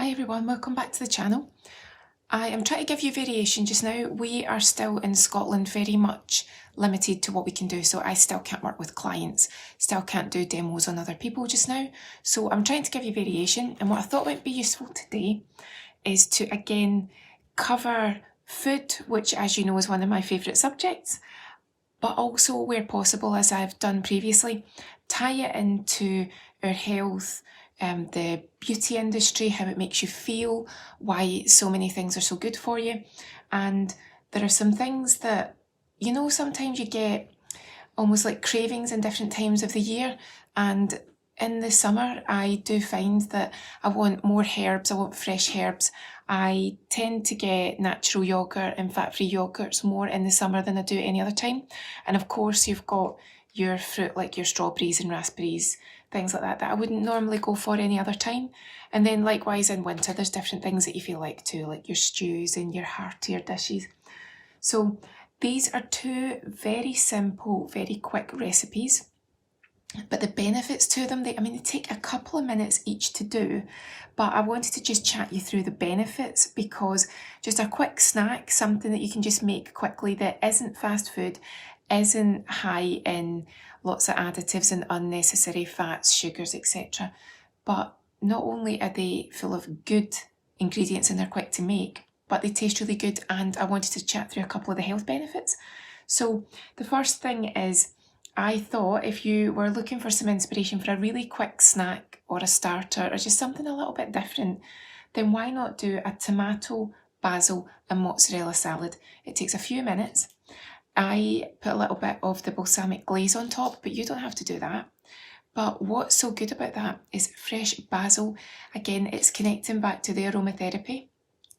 Hi everyone, welcome back to the channel. I am trying to give you variation just now. We are still in Scotland very much limited to what we can do, so I still can't work with clients, still can't do demos on other people just now. So I'm trying to give you variation, and what I thought might be useful today is to again cover food, which as you know is one of my favourite subjects, but also where possible, as I've done previously, tie it into our health, the beauty industry, how it makes you feel, why so many things are so good for you. And there are some things that, you know, sometimes you get almost like cravings in different times of the year. And in the summer, I do find that I want more herbs, I want fresh herbs. I tend to get natural yogurt and fat-free yogurts more in the summer than I do any other time. And of course, you've got your fruit like your strawberries and raspberries, things like that I wouldn't normally go for any other time. And then likewise in winter, there's different things that you feel like too, like your stews and your heartier dishes. So these are two very simple, very quick recipes. But the benefits to them, they take a couple of minutes each to do, but I wanted to just chat you through the benefits because just a quick snack, something that you can just make quickly that isn't fast food, isn't high in lots of additives and unnecessary fats, sugars, etc. But not only are they full of good ingredients and they're quick to make, but they taste really good, and I wanted to chat through a couple of the health benefits. So the first thing is, I thought if you were looking for some inspiration for a really quick snack or a starter or just something a little bit different, then why not do a tomato, basil and mozzarella salad? It takes a few minutes. I put a little bit of the balsamic glaze on top, but you don't have to do that. But what's so good about that is fresh basil. Again, it's connecting back to the aromatherapy,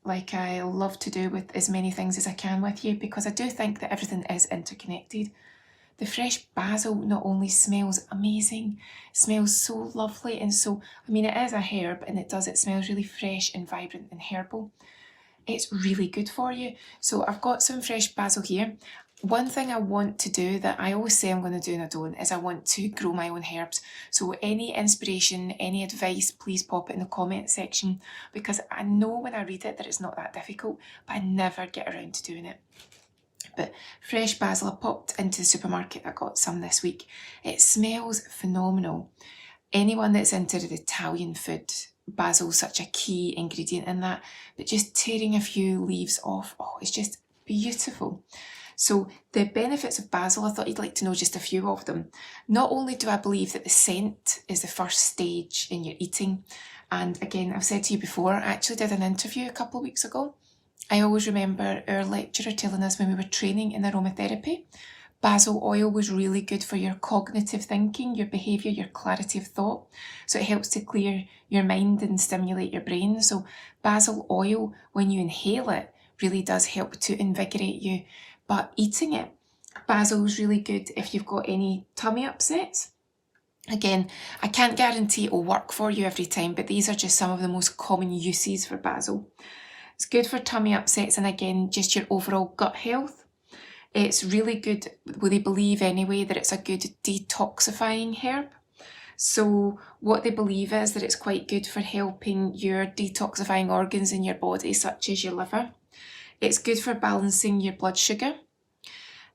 like I love to do with as many things as I can with you, because I do think that everything is interconnected. The fresh basil not only smells amazing, it smells so lovely, and so, it is a herb and it smells really fresh and vibrant and herbal. It's really good for you. So I've got some fresh basil here. One thing I want to do that I always say I'm going to do and I don't is I want to grow my own herbs. So any inspiration, any advice, please pop it in the comment section, because I know when I read it that it's not that difficult, but I never get around to doing it. But fresh basil, I popped into the supermarket, I got some this week. It smells phenomenal. Anyone that's into the Italian food, basil's such a key ingredient in that, but just tearing a few leaves off, it's just beautiful. So the benefits of basil, I thought you'd like to know just a few of them. Not only do I believe that the scent is the first stage in your eating, and again, I've said to you before, I actually did an interview a couple of weeks ago. I always remember our lecturer telling us when we were training in aromatherapy, basil oil was really good for your cognitive thinking, your behaviour, your clarity of thought. So it helps to clear your mind and stimulate your brain. So basil oil, when you inhale it, really does help to invigorate you. But eating it, basil is really good if you've got any tummy upsets. Again, I can't guarantee it will work for you every time, but these are just some of the most common uses for basil. It's good for tummy upsets and again, just your overall gut health. It's really good, they believe anyway, that it's a good detoxifying herb. So what they believe is that it's quite good for helping your detoxifying organs in your body, such as your liver. It's good for balancing your blood sugar.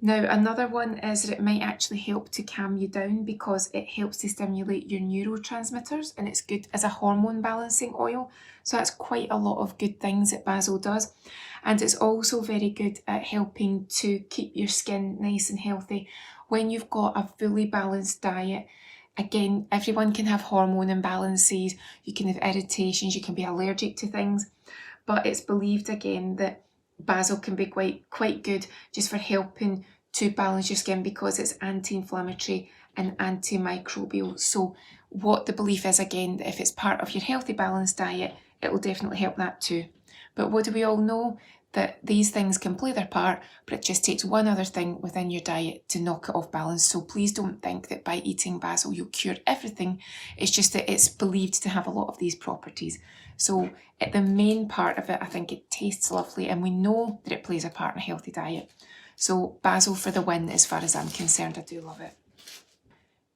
Now, another one is that it might actually help to calm you down because it helps to stimulate your neurotransmitters, and it's good as a hormone balancing oil. So that's quite a lot of good things that basil does. And it's also very good at helping to keep your skin nice and healthy. When you've got a fully balanced diet, again, everyone can have hormone imbalances, you can have irritations, you can be allergic to things, but it's believed again that basil can be quite good just for helping to balance your skin because it's anti-inflammatory and antimicrobial. So what the belief is, again, that if it's part of your healthy balanced diet, it will definitely help that too. But what do we all know? That these things can play their part, but it just takes one other thing within your diet to knock it off balance. So please don't think that by eating basil you'll cure everything. It's just that it's believed to have a lot of these properties. So at the main part of it, I think it tastes lovely, and we know that it plays a part in a healthy diet. So basil for the win as far as I'm concerned, I do love it.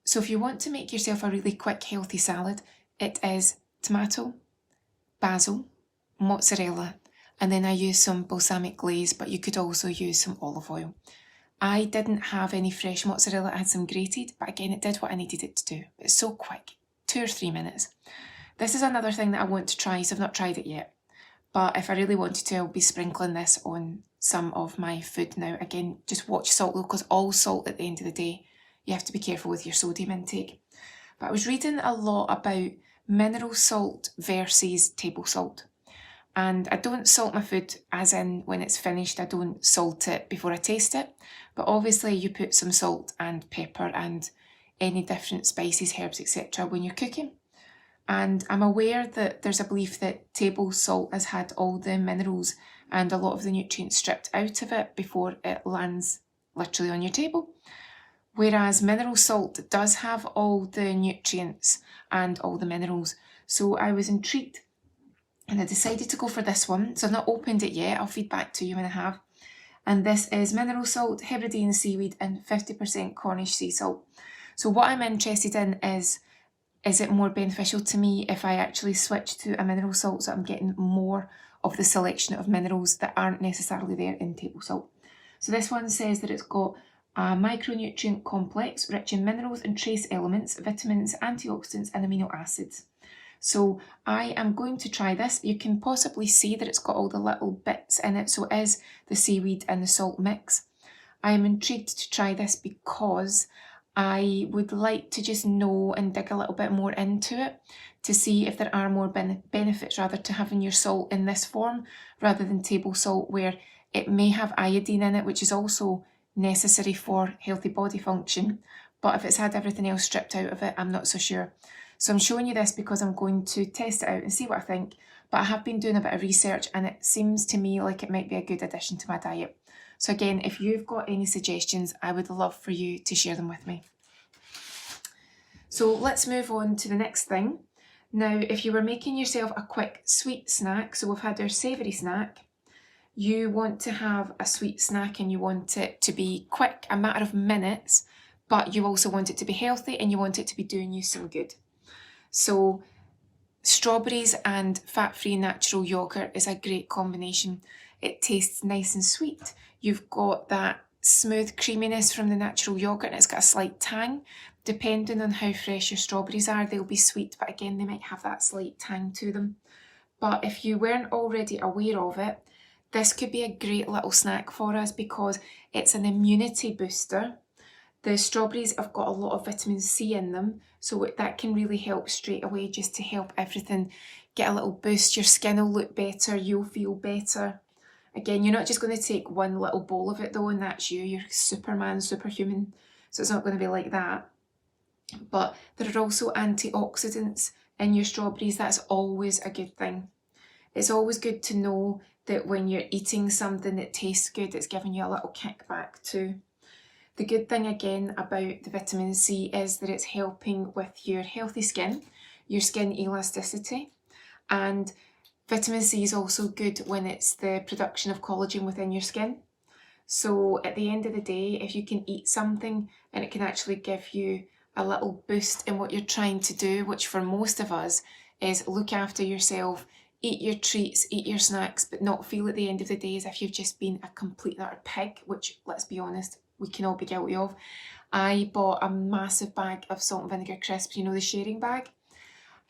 So if you want to make yourself a really quick healthy salad, it is tomato, basil, mozzarella, and then I used some balsamic glaze, but you could also use some olive oil. I didn't have any fresh mozzarella, I had some grated, but again, it did what I needed it to do. It's so quick, 2 or 3 minutes. This is another thing that I want to try, so I've not tried it yet. But if I really wanted to, I'll be sprinkling this on some of my food now. Again, just watch salt though, because all salt at the end of the day, you have to be careful with your sodium intake. But I was reading a lot about mineral salt versus table salt. And I don't salt my food as in when it's finished, I don't salt it before I taste it. But obviously you put some salt and pepper and any different spices, herbs, etc. when you're cooking. And I'm aware that there's a belief that table salt has had all the minerals and a lot of the nutrients stripped out of it before it lands literally on your table. Whereas mineral salt does have all the nutrients and all the minerals. So I was intrigued and I decided to go for this one. So I've not opened it yet. I'll feed back to you when I have. And this is mineral salt, Hebridean seaweed and 50% Cornish sea salt. So what I'm interested in is it more beneficial to me if I actually switch to a mineral salt so I'm getting more of the selection of minerals that aren't necessarily there in table salt. So this one says that it's got a micronutrient complex rich in minerals and trace elements, vitamins, antioxidants and amino acids. So I am going to try this. You can possibly see that it's got all the little bits in it, so it is the seaweed and the salt mix. I am intrigued to try this because I would like to just know and dig a little bit more into it to see if there are more benefits rather to having your salt in this form rather than table salt, where it may have iodine in it, which is also necessary for healthy body function, but if it's had everything else stripped out of it, I'm not so sure. So I'm showing you this because I'm going to test it out and see what I think, but I have been doing a bit of research and it seems to me like it might be a good addition to my diet. So again, if you've got any suggestions, I would love for you to share them with me. So let's move on to the next thing. Now, if you were making yourself a quick sweet snack, so we've had our savoury snack, you want to have a sweet snack and you want it to be quick, a matter of minutes, but you also want it to be healthy and you want it to be doing you some good. So strawberries and fat-free natural yogurt is a great combination. It tastes nice and sweet. You've got that smooth creaminess from the natural yogurt and it's got a slight tang. Depending on how fresh your strawberries are, they'll be sweet, but again, they might have that slight tang to them. But if you weren't already aware of it, this could be a great little snack for us because it's an immunity booster. The strawberries have got a lot of vitamin C in them, so that can really help straight away just to help everything get a little boost. Your skin will look better, you'll feel better. Again, you're not just going to take one little bowl of it though, and that's you. You're Superman, superhuman, so it's not going to be like that. But there are also antioxidants in your strawberries. That's always a good thing. It's always good to know that when you're eating something that tastes good, it's giving you a little kickback too. The good thing again about the vitamin C is that it's helping with your healthy skin, your skin elasticity, and vitamin C is also good when it's the production of collagen within your skin. So at the end of the day, if you can eat something and it can actually give you a little boost in what you're trying to do, which for most of us is look after yourself, eat your treats, eat your snacks, but not feel at the end of the day as if you've just been a complete and utter pig, which, let's be honest, we can all be guilty of. I bought a massive bag of salt and vinegar crisps, you know, the sharing bag.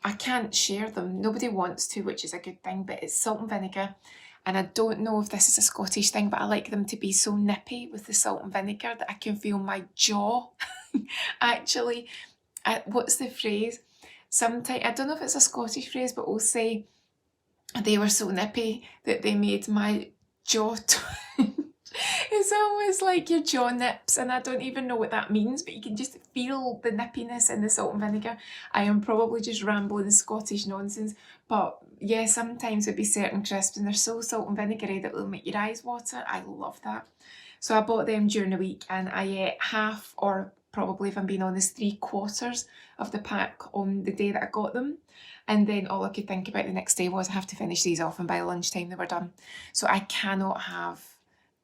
I can't share them. Nobody wants to, which is a good thing, but it's salt and vinegar. And I don't know if this is a Scottish thing, but I like them to be so nippy with the salt and vinegar that I can feel my jaw. Actually, what's the phrase? Sometimes, I don't know if it's a Scottish phrase, but we'll say they were so nippy that they made my jaw It's always like your jaw nips, and I don't even know what that means, but you can just feel the nippiness in the salt and vinegar. I am probably just rambling Scottish nonsense, but yeah, sometimes there'd be certain crisps and they're so salt and vinegary that will make your eyes water. I love that. So I bought them during the week and I ate half, or probably if I'm being honest, 3/4 of the pack on the day that I got them. And then all I could think about the next day was I have to finish these off, and by lunchtime they were done. So I cannot have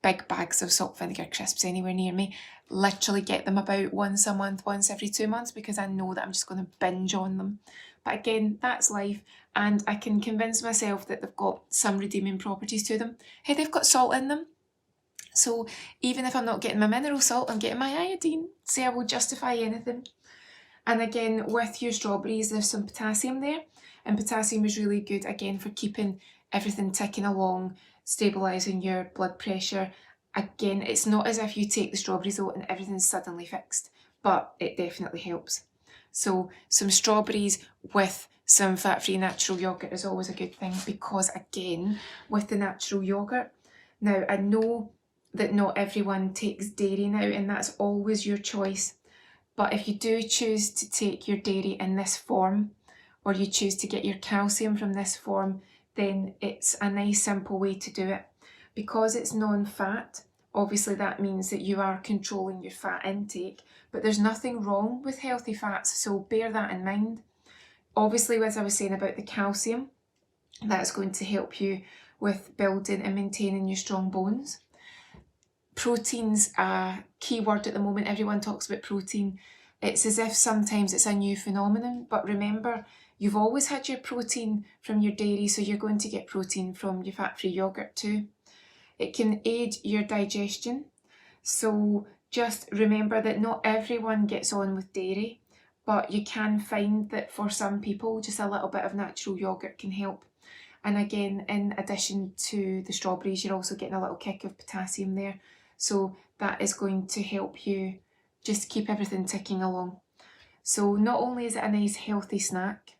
big bags of salt vinegar crisps anywhere near me. Literally get them about once a month, once every 2 months, because I know that I'm just going to binge on them. But again, that's life. and I can convince myself that they've got some redeeming properties to them. Hey, they've got salt in them. So even if I'm not getting my mineral salt, I'm getting my iodine. Say I will justify anything. And again, with your strawberries, there's some potassium there. And potassium is really good, again, for keeping everything ticking along, stabilising your blood pressure. Again, it's not as if you take the strawberries out and everything's suddenly fixed, but it definitely helps. So some strawberries with some fat-free natural yoghurt is always a good thing, because again, with the natural yoghurt, now I know that not everyone takes dairy now, and that's always your choice. But if you do choose to take your dairy in this form, or you choose to get your calcium from this form, then it's a nice simple way to do it. Because it's non-fat, obviously that means that you are controlling your fat intake, but there's nothing wrong with healthy fats, so bear that in mind. Obviously, as I was saying about the calcium, that's going to help you with building and maintaining your strong bones. Protein's a key word at the moment. Everyone talks about protein. It's as if sometimes it's a new phenomenon, but remember, you've always had your protein from your dairy, so you're going to get protein from your fat-free yoghurt too. It can aid your digestion, so just remember that not everyone gets on with dairy, but you can find that for some people just a little bit of natural yoghurt can help. And again, in addition to the strawberries, you're also getting a little kick of potassium there, so that is going to help you just keep everything ticking along. So not only is it a nice healthy snack,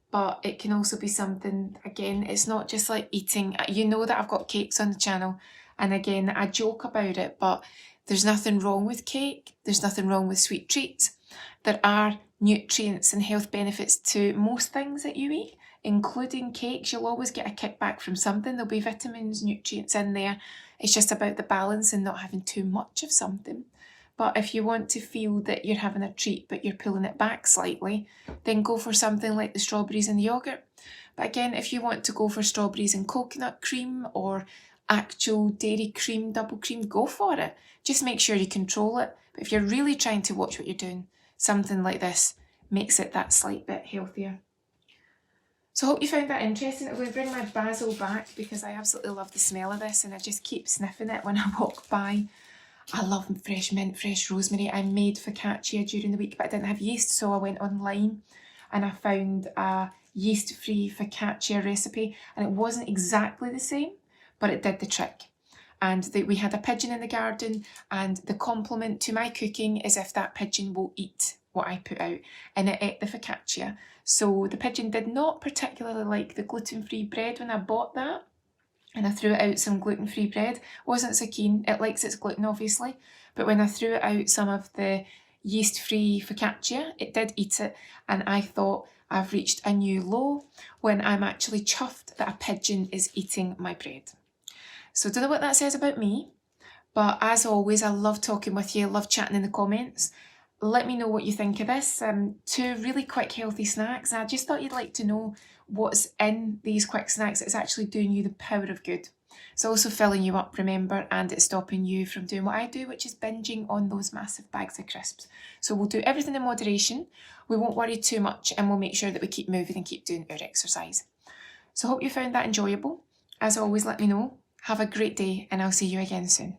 but it can also be something, again, it's not just like eating. You know that I've got cakes on the channel, and again, I joke about it, but there's nothing wrong with cake. There's nothing wrong with sweet treats. There are nutrients and health benefits to most things that you eat, including cakes. You'll always get a kickback from something. There'll be vitamins, nutrients in there. It's just about the balance and not having too much of something. But if you want to feel that you're having a treat but you're pulling it back slightly, then go for something like the strawberries and the yoghurt. But again, if you want to go for strawberries and coconut cream or actual dairy cream, double cream, go for it. Just make sure you control it. But if you're really trying to watch what you're doing, something like this makes it that slight bit healthier. So I hope you found that interesting. I'm going to bring my basil back because I absolutely love the smell of this, and I just keep sniffing it when I walk by. I love fresh mint, fresh rosemary. I made focaccia during the week, but I didn't have yeast, so I went online and I found a yeast-free focaccia recipe, and it wasn't exactly the same, but it did the trick. And we had a pigeon in the garden, and the compliment to my cooking is if that pigeon will eat what I put out, and it ate the focaccia. So the pigeon did not particularly like the gluten-free bread when I bought that, and I threw it out some gluten-free bread. Wasn't so keen. It likes its gluten, obviously, but when I threw it out some of the yeast-free focaccia, it did eat it, and I thought I've reached a new low when I'm actually chuffed that a pigeon is eating my bread. So don't know what that says about me, but as always, I love talking with you, love chatting in the comments. Let me know what you think of this. 2 really quick healthy snacks, and I just thought you'd like to know what's in these quick snacks that's actually doing you the power of good. It's also filling you up, remember, and it's stopping you from doing what I do, which is binging on those massive bags of crisps. So we'll do everything in moderation, we won't worry too much, and we'll make sure that we keep moving and keep doing our exercise. So I hope you found that enjoyable. As always, let me know. Have a great day, and I'll see you again soon.